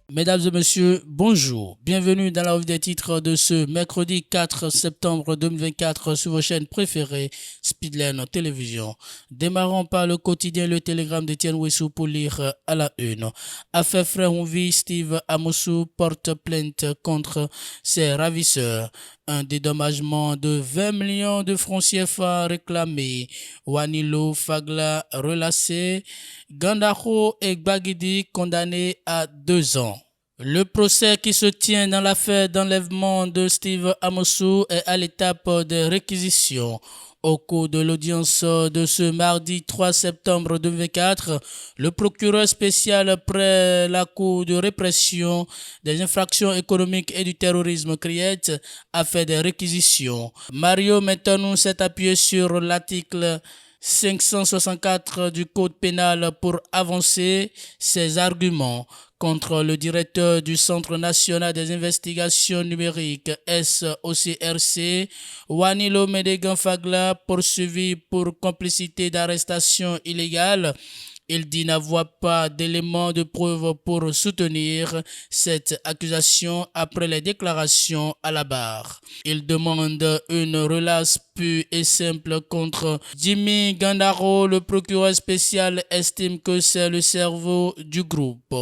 Mesdames et messieurs, bonjour. Bienvenue dans la revue des titres de ce mercredi 4 septembre 2024 sur vos chaînes préférées, Speedline Télévision. Démarrons par le quotidien Le Télégramme d'Étienne Wessou pour lire à la une. Affaire Frère Onvi, Steve Amosu porte plainte contre ses ravisseurs. Un dédommagement de 20 millions de francs CFA réclamé. Wanilo Fagla relâché. Gandaro et Gbagidi condamnés à 2 ans. Le procès qui se tient dans l'affaire d'enlèvement de Steve Amosu est à l'étape de réquisition. Au cours de l'audience de ce mardi 3 septembre 2024, le procureur spécial près la Cour de répression des infractions économiques et du terrorisme CRIET a fait des réquisitions. Mario Metonou s'est appuyé sur l'article 564 du Code pénal pour avancer ses arguments contre le directeur du Centre national des investigations numériques SOCRC, Wanilo Medegan Fagla, poursuivi pour complicité d'arrestation illégale. Il dit n'avoir pas d'éléments de preuve pour soutenir cette accusation après les déclarations à la barre. Il demande une relâche pure et simple contre Jimmy Gandaro. Le procureur spécial estime que c'est le cerveau du groupe.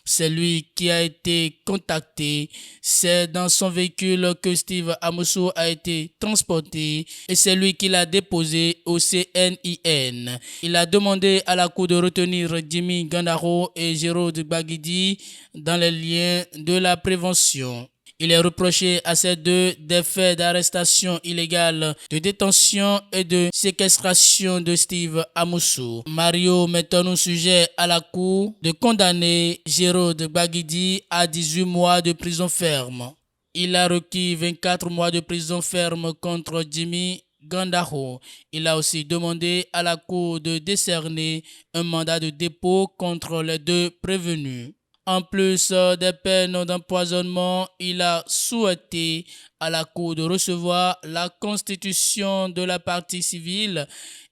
C'est lui qui a été contacté. C'est dans son véhicule que Steve Amosu a été transporté et c'est lui qui l'a déposé au CNIN. Il a demandé à la cour de retenir Jimmy Gandaro et Jérôme Gbagidi dans les liens de la prévention. Il est reproché à ces deux des faits d'arrestation illégale, de détention et de séquestration de Steve Amosu. Mario Metonou sujet à la cour de condamner Jérôme Gbagidi à 18 mois de prison ferme. Il a requis 24 mois de prison ferme contre Jimmy Gandaro. Il a aussi demandé à la cour de décerner un mandat de dépôt contre les deux prévenus. En plus des peines d'empoisonnement, il a souhaité à la cour de recevoir la constitution de la partie civile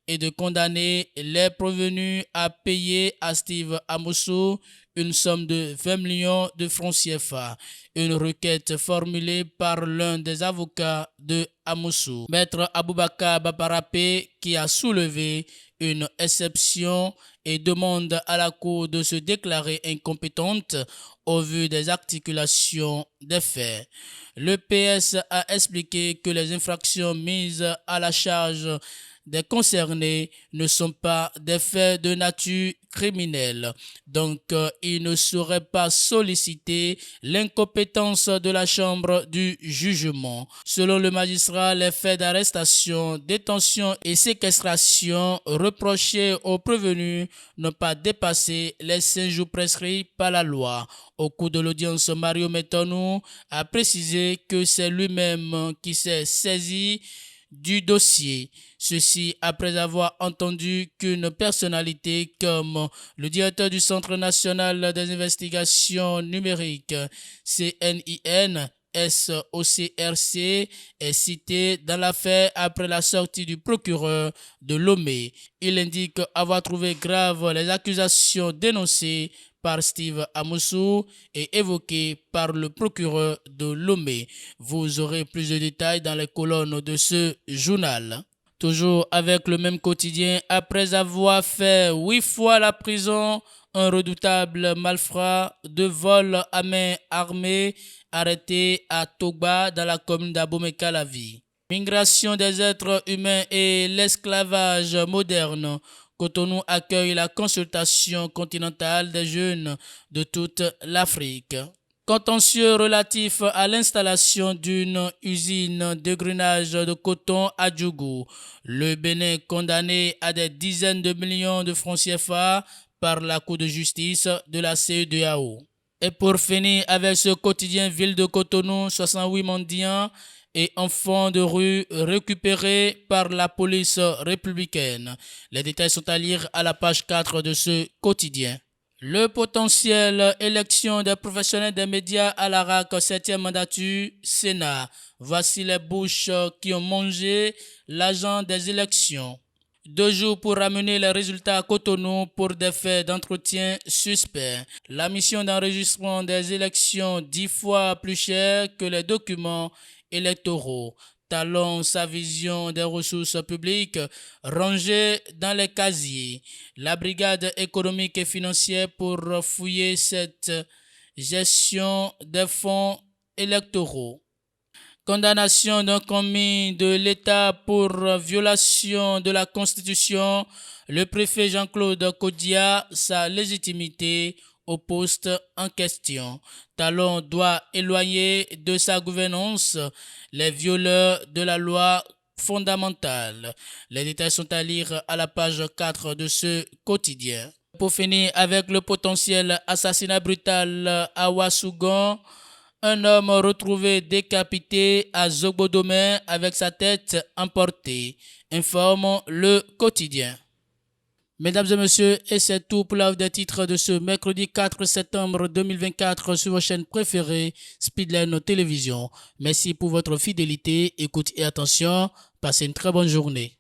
et de condamner les prévenus à payer à Steve Amosu une somme de 20 millions de francs CFA. Une requête formulée par l'un des avocats de Amosu, Maître Aboubakar Babarapé, qui a soulevé une exception et demande à la Cour de se déclarer incompétente au vu des articulations des faits. Le PS a expliqué que les infractions mises à la charge des concernés ne sont pas des faits de nature criminelle. Donc, il ne saurait pas solliciter l'incompétence de la chambre du jugement. Selon le magistrat, les faits d'arrestation, détention et séquestration reprochés aux prévenus n'ont pas dépassé les 5 jours prescrits par la loi. Au cours de l'audience, Mario Metonou a précisé que c'est lui-même qui s'est saisi du dossier. Ceci après avoir entendu qu'une personnalité comme le directeur du Centre national des investigations numériques CNIN SOCRC est cité dans l'affaire après la sortie du procureur de Lomé. Il indique avoir trouvé grave les accusations dénoncées par Steve Amosu et évoquées par le procureur de Lomé. Vous aurez plus de détails dans les colonnes de ce journal. Toujours avec le même quotidien, après avoir fait 8 fois la prison, un redoutable malfrat de vol à main armée arrêté à Togba dans la commune d'Abomey-Calavi. Migration des êtres humains et l'esclavage moderne. Cotonou accueille la consultation continentale des jeunes de toute l'Afrique. Contentieux relatif à l'installation d'une usine de grainage de coton à Djougou. Le Bénin condamné à des dizaines de millions de francs CFA par la Cour de justice de la CEDEAO. Et pour finir avec ce quotidien Ville de Cotonou, 68 mendiants et enfants de rue récupérés par la police républicaine. Les détails sont à lire à la page 4 de ce quotidien. Le potentiel élection des professionnels des médias à la RAC 7e mandature Sénat. Voici les bouches qui ont mangé l'agent des élections. 2 jours pour ramener les résultats à Cotonou pour des faits d'entretien suspects. La mission d'enregistrement des élections 10 fois plus chère que les documents électoraux. Talon sa vision des ressources publiques rangées dans les casiers. La brigade économique et financière pour fouiller cette gestion des fonds électoraux. Condamnation d'un commis de l'État pour violation de la Constitution. Le préfet Jean-Claude Kodia, sa légitimité au poste en question. Talon doit éloigner de sa gouvernance les violeurs de la loi fondamentale. Les détails sont à lire à la page 4 de ce quotidien. Pour finir avec le potentiel assassinat brutal à Ouassougon, un homme retrouvé décapité à Zogbodomé avec sa tête emportée, informe le quotidien. Mesdames et messieurs, et c'est tout pour la des titres de ce mercredi 4 septembre 2024 sur vos chaînes préférées, Speedline Télévision. Merci pour votre fidélité, écoute et attention. Passez une très bonne journée.